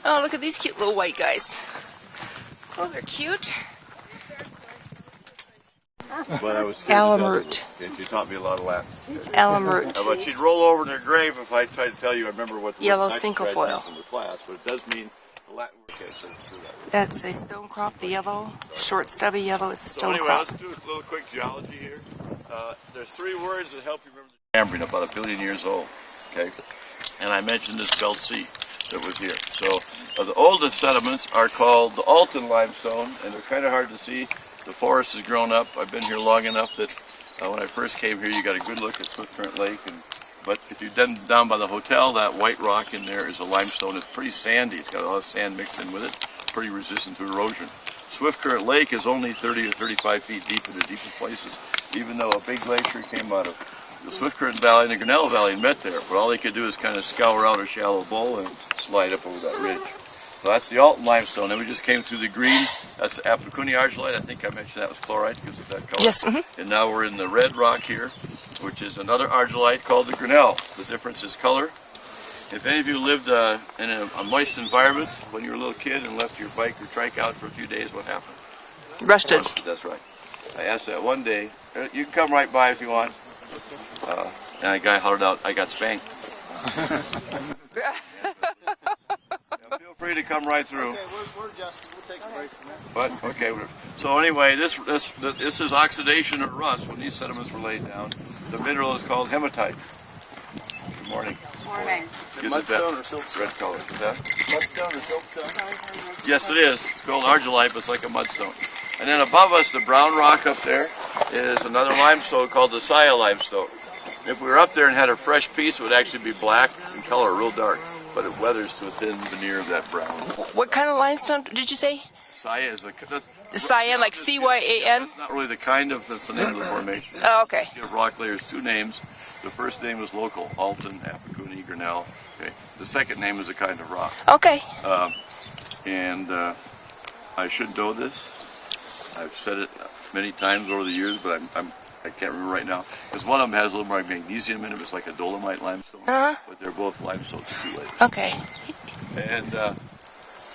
Oh, look at these cute little white guys. Those are cute. But I was Alum root. and she taught me a lot of Latin. Alum root. But she'd roll over in her grave if I tried to tell you I remember what the Yellow word cinquefoil. from the class, but it does mean the Latin word. Okay, so let's do that. That's a stone crop, the yellow, short stubby yellow is a So stone anyway, crop. let's do a little quick geology here. There's 3 words that help you remember the Cambrian, about 1 billion years old. Okay, and I mentioned this belt sea that was here. So the oldest sediments are called the Alton limestone, and they're kind of hard to see. The forest has grown up. I've been here long enough that when I first came here, you got a good look at Swift Current Lake. But if you've been down by the hotel, that white rock in there is a limestone. It's pretty sandy. It's got a lot of sand mixed in with it. Pretty resistant to erosion. Swift Current Lake is only 30 or 35 feet deep in the deepest places, even though a big glacier came out of the Swift Current Valley and the Grinnell Valley and met there. But all they could do is kind of scour out a shallow bowl and slide up over that ridge. So that's the Alton limestone. Then we just came through the green. That's the Apicuni argillite. I think I mentioned that was chlorite because of that color. Yes. And now we're in the red rock here, which is another argillite called the Grinnell. The difference is color. If any of you lived in a moist environment when you were a little kid and left your bike or trike out for a few days, what happened? Rusted. That's right. I asked that one day. You can come right by if you want. And a guy hollered out, "I got spanked." Feel free to come right through. Okay, we're adjusting. We'll take a break from that. But okay. So anyway, this is oxidation or rust when these sediments were laid down. The mineral is called hematite. Good morning. Morning. Is it mudstone or siltstone? Red color. Is that? Mudstone or siltstone? Yes, it is. It's called argillite, but it's like a mudstone. And then above us, the brown rock up there is another limestone called the Saya limestone. If we were up there and had a fresh piece, it would actually be black in color, real dark, but it weathers to a thin veneer of that brown. What kind of limestone did you say? Saya is the cyan, like C-Y-A-N? That's not really the kind of, that's the name of the formation. Oh, okay. Give rock layers 2 names. The first name is local, Alton, Apicuni, Grinnell. Okay. The second name is a kind of rock. Okay. I should know this. I've said it many times over the years, but I can't remember right now. Because one of them has a little more magnesium in it. It's like a dolomite limestone. But they're both limestones 2 layers. Okay. And,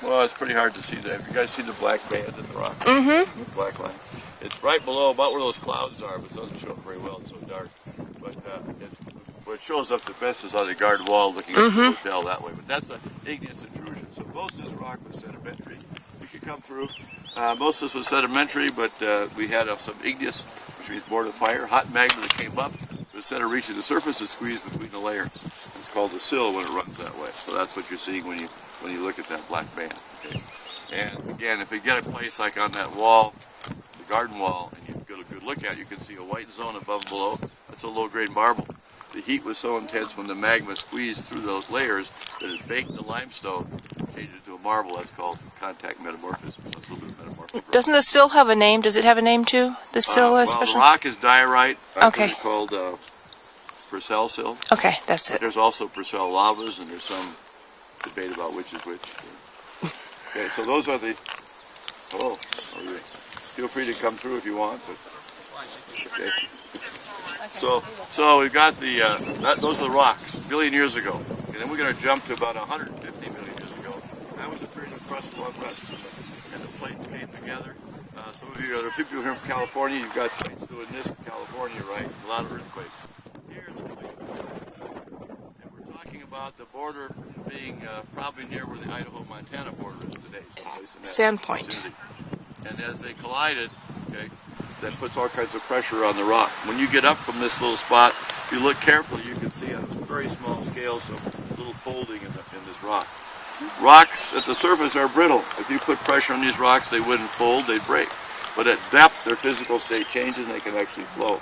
well, it's pretty hard to see that. Have you guys seen the black band in the rock? Mm-hmm. The black line. It's right below, about where those clouds are, but it doesn't show up very well. It's so dark. But where it shows up the best is on the garden wall looking at the hotel that way. But that's an igneous intrusion. So most of this rock was sedimentary. We could come through. Most of this was sedimentary, but we had some igneous, which means born of fire, hot magma that came up. But instead of reaching the surface, it squeezed between the layers. It's called the sill when it runs that way. So that's what you're seeing when you look at that black band. Okay? And again, if you get a place like on that wall, the garden wall, and you get a good look at it, you can see a white zone above and below. That's a low-grade marble. The heat was so intense when the magma squeezed through those layers that it baked the limestone, changed it to a marble. That's called contact metamorphism. So it's a little bit of metamorphism. Doesn't the sill have a name? Does it have a name too? The sill Well, especially? the rock is diorite. Okay. It's called Purcell sill. Okay, that's it. There's also Purcell lavas, and there's some debate about which is which. Okay, so those are the. Oh, okay. Feel free to come through if you want. But, okay. So we've got those are the rocks, a billion years ago. And then we're going to jump to about 150 million years ago. That was a period of crust along rust, and the plates came together. Some of you, other people here from California, you've got plates doing this in California, right? A lot of earthquakes. Here, the plates. And we're talking about the border being probably near where the Idaho-Montana border is today. Sandpoint. And as they collided, okay, that puts all kinds of pressure on the rock. When you get up from this little spot, if you look carefully, you can see on a very small scale some little folding in this rock. Rocks at the surface are brittle. If you put pressure on these rocks, they wouldn't fold, they'd break. But at depth, their physical state changes and they can actually flow.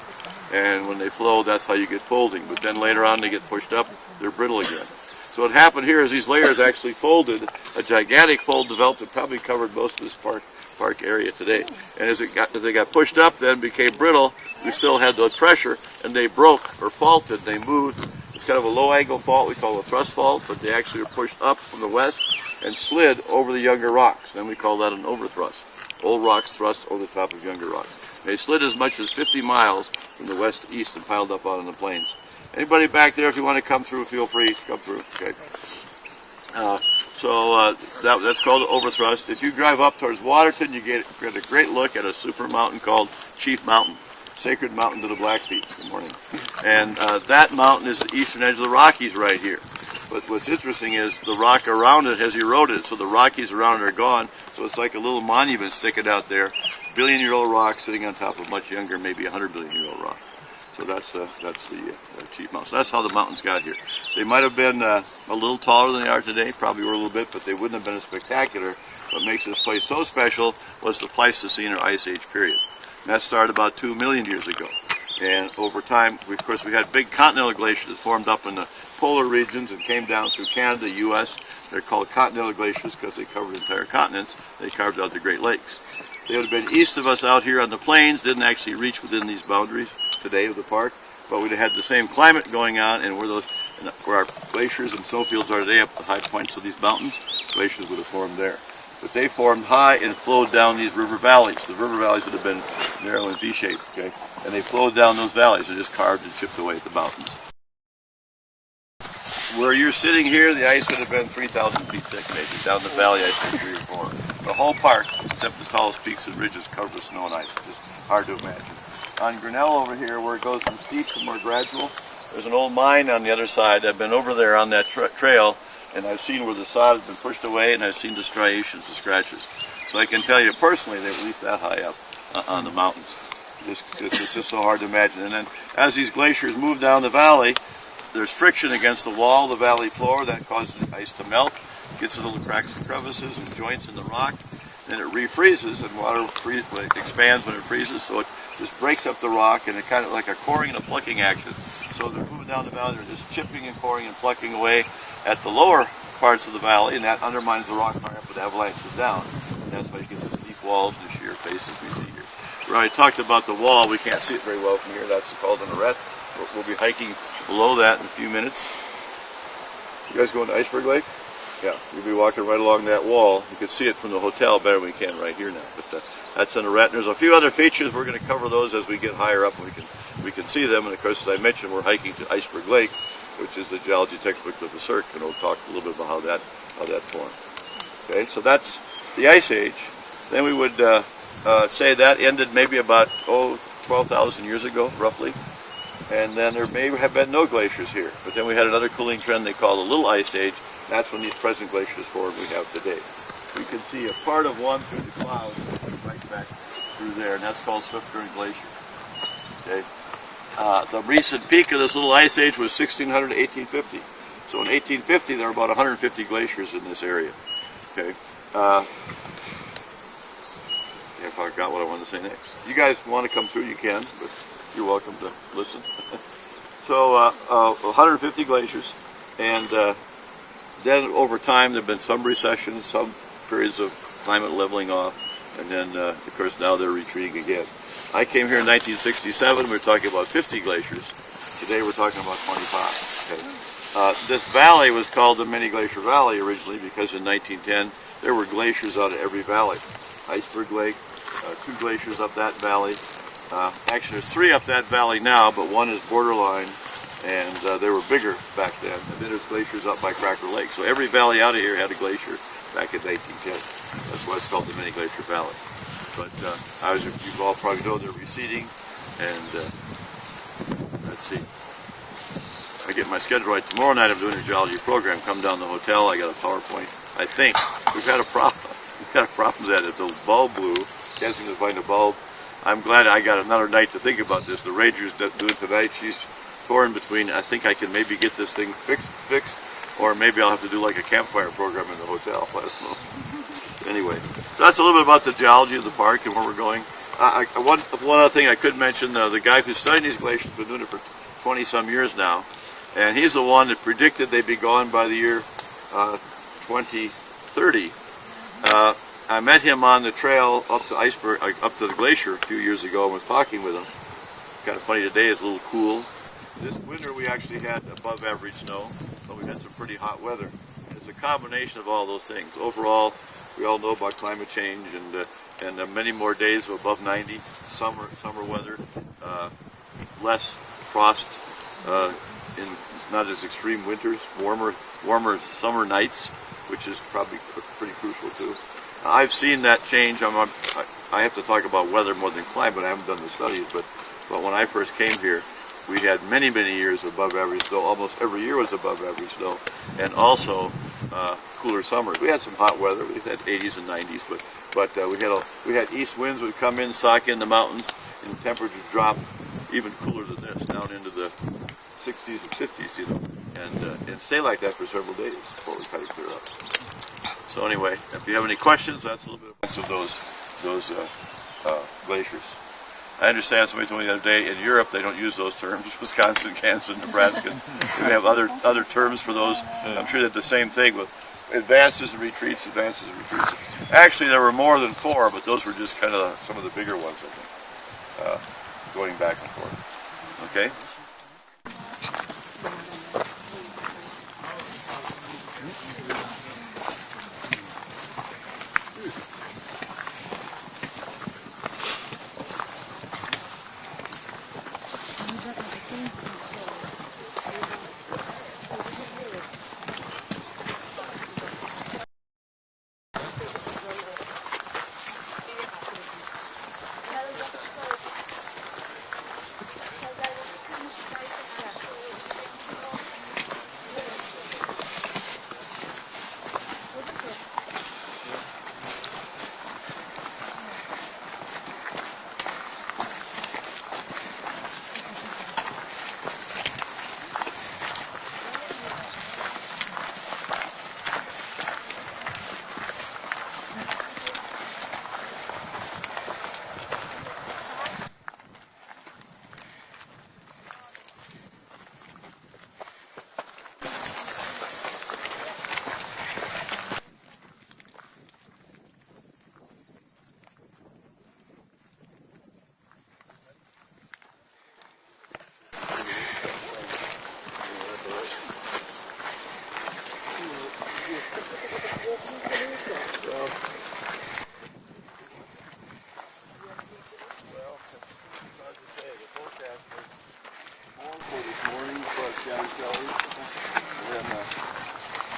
And when they flow, that's how you get folding. But then later on, they get pushed up, they're brittle again. So what happened here is these layers actually folded. A gigantic fold developed that probably covered most of this park area today. And as they got pushed up, then became brittle, we still had the pressure, and they broke or faulted. They moved. It's kind of a low angle fault we call a thrust fault, but they actually were pushed up from the west and slid over the younger rocks. Then we call that an overthrust. Old rocks thrust over the top of younger rocks. They slid as much as 50 miles from the west to east and piled up out on the plains. Anybody back there, if you want to come through, feel free to come through. Okay. That's called overthrust. If you drive up towards Waterton, you get a great look at a super mountain called Chief Mountain, sacred mountain to the Blackfeet. Good morning. And that mountain is the eastern edge of the Rockies right here. But what's interesting is the rock around it has eroded, so the Rockies around it are gone. So it's like a little monument sticking out there, billion-year-old rock sitting on top of much younger, maybe 100 billion-year-old rock. So that's the Chief Mountain. So that's how the mountains got here. They might have been a little taller than they are today, probably were a little bit, but they wouldn't have been as spectacular. What makes this place so special was the Pleistocene or Ice Age period. And that started about 2 million years ago. And over time, of course, we had big continental glaciers that formed up in the polar regions and came down through Canada, U.S. They're called continental glaciers because they covered entire continents. They carved out the Great Lakes. They would have been east of us out here on the plains, didn't actually reach within these boundaries today of the park, but we'd have had the same climate going on, and where our glaciers and snowfields are today, up the high points of these mountains, glaciers would have formed there. But they formed high and flowed down these river valleys. The river valleys would have been narrow and V-shaped, okay? And they flowed down those valleys and just carved and chipped away at the mountains. Where you're sitting here, the ice would have been 3,000 feet thick, maybe. Down the valley, I think 3 or 4. The whole park, except the tallest peaks and ridges, covered with snow and ice. It's just hard to imagine. On Grinnell over here, where it goes from steep to more gradual, there's an old mine on the other side. I've been over there on that trail, and I've seen where the sod has been pushed away, and I've seen the striations, the scratches. So I can tell you personally, they're at least that high up on the mountains. It's just so hard to imagine. And then as these glaciers move down the valley, there's friction against the wall of the valley floor that causes the ice to melt, gets little cracks and crevices and joints in the rock, then it refreezes, and water expands when it freezes, so it just breaks up the rock, and it kind of like a coring and a plucking action. So they're moving down the valley, they're just chipping and coring and plucking away at the lower parts of the valley, and that undermines the rock higher up, but avalanches down. And that's why you get the steep walls and the sheer faces we see here. We already talked about the wall. We can't see it very well from here. That's called an arête. We'll be hiking below that in a few minutes. You guys going to Iceberg Lake? Yeah, you'll be walking right along that wall. You can see it from the hotel better than we can right here now. But that's an arête. There's a few other features. We're going to cover those as we get higher up, and we can see them. And of course, as I mentioned, we're hiking to Iceberg Lake, which is the geology textbook of the Cirque, and we'll talk a little bit about how that formed. Okay, so that's the Ice Age. Then we would say that ended maybe about 12,000 years ago, roughly. And then there may have been no glaciers here. But then we had another cooling trend they call the Little Ice Age. That's when these present glaciers formed we have today. We can see a part of one through the clouds right back through there, and that's called Swift-Current Glacier. Okay. The recent peak of this Little Ice Age was 1600 to 1850. So in 1850, there were about 150 glaciers in this area. Okay. I forgot what I wanted to say next. You guys want to come through, you can, but you're welcome to listen. So 150 glaciers, and then over time there have been some recessions, some periods of climate leveling off, and then of course now they're retreating again. I came here in 1967, we were talking about 50 glaciers. Today we're talking about 25. Okay. This valley was called the Many Glacier Valley originally because in 1910 there were glaciers out of every valley. Iceberg Lake, 2 glaciers up that valley. Actually, there's 3 up that valley now, but one is borderline, and they were bigger back then. And then there's glaciers up by Cracker Lake. So every valley out of here had a glacier back in 1910. That's why it's called the Many Glacier Valley. But as you all probably know, they're receding, and let's see. I get my schedule right. Tomorrow night I'm doing a geology program. Come down to the hotel. I got a PowerPoint. I think we've had a problem. We've got a problem with that. The bulb blew. Can't seem to find a bulb. I'm glad I got another night to think about this. The Ranger's doing tonight. She's torn between, I think I can maybe get this thing fixed, or maybe I'll have to do like a campfire program in the hotel. I don't know. Anyway, so that's a little bit about the geology of the park and where we're going. One other thing I could mention, the guy who's studying these glaciers has been doing it for 20-some years now, and he's the one that predicted they'd be gone by the year 2030. I met him on the trail up to Iceberg, up to the glacier a few years ago, and was talking with him. Kind of funny today, it's a little cool. This winter we actually had above average snow, but we had some pretty hot weather. It's a combination of all those things. Overall, we all know about climate change and many more days of above 90, summer weather, less frost, in not as extreme winters, warmer summer nights. which is probably pretty crucial too. I've seen that change. I have to talk about weather more than climate. I haven't done the studies, but when I first came here, we had many years above average snow. Almost every year was above average snow, and also cooler summers. We had some hot weather. We had 80s and 90s, but we had east winds would come in, sock in the mountains, and temperatures drop even cooler than this, down into the 60s and 50s, you know, and stay like that for several days before we kind of clear up. So anyway, if you have any questions, that's a little bit of those glaciers. I understand somebody told me the other day in Europe they don't use those terms. Wisconsin, Kansas, Nebraska. They have other terms for those. I'm sure they did the same thing with advances and retreats, advances and retreats. Actually, there were more than 4, but those were just kind of some of the bigger ones, I think, going back and forth. Okay?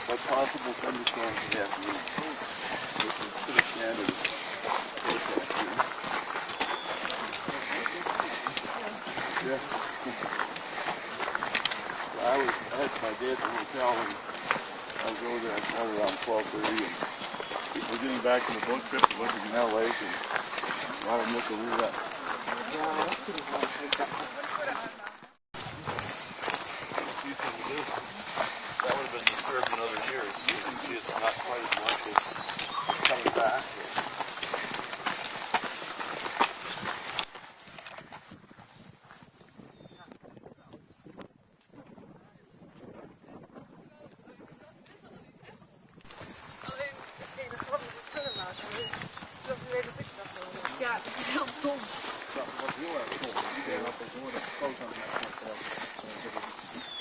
What possible thunderstorms this afternoon, which is pretty standard forecast here. Yeah. I had my day at the hotel, and I was over there. I started around 12:30, and we're getting back from the boat trip to Canal Lake, and a lot of them looking really up. That would have been disturbed in other years. You can see it's not quite as much as coming back. Ja, het is heel dom. Dat was heel erg dom. Iedereen had tegenwoordig foto's aan het maken.